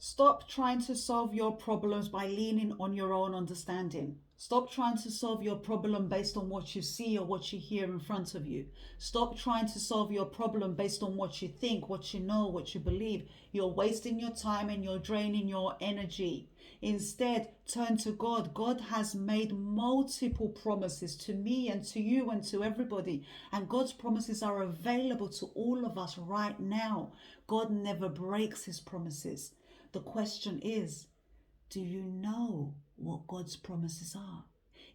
Stop trying to solve your problems by leaning on your own understanding. Stop trying to solve your problem based on what you see or what you hear in front of you. Stop trying to solve your problem based on what you think, what you know, what you believe. You're wasting your time and you're draining your energy. Instead, turn to God. God has made multiple promises to me and to you and to everybody. And God's promises are available to all of us right now. God never breaks his promises. The question is, do you know what God's promises are?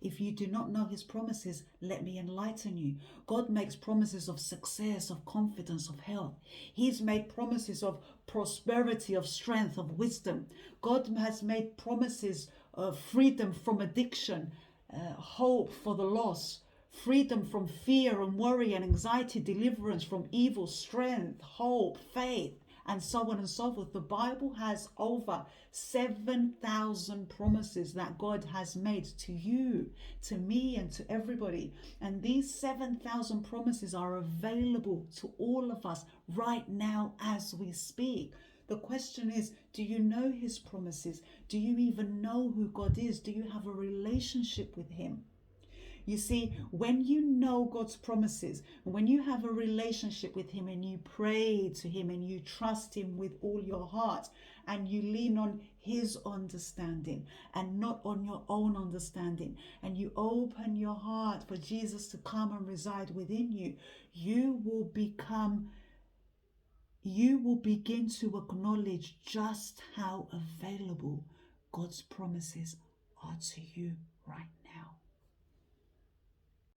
If you do not know his promises, let me enlighten you. God makes promises of success, of confidence, of health. He's made promises of prosperity, of strength, of wisdom. God has made promises of freedom from addiction, hope for the lost, freedom from fear and worry and anxiety, deliverance from evil, strength, hope, faith, and so on and so forth. The Bible has over 7,000 promises that God has made to you, to me, and to everybody. And these 7,000 promises are available to all of us right now as we speak. The question is, do you know his promises? Do you even know who God is? Do you have a relationship with him? You see, when you know God's promises, when you have a relationship with him and you pray to him and you trust him with all your heart and you lean on his understanding and not on your own understanding, and you open your heart for Jesus to come and reside within you, you will begin to acknowledge just how available God's promises are to you right now.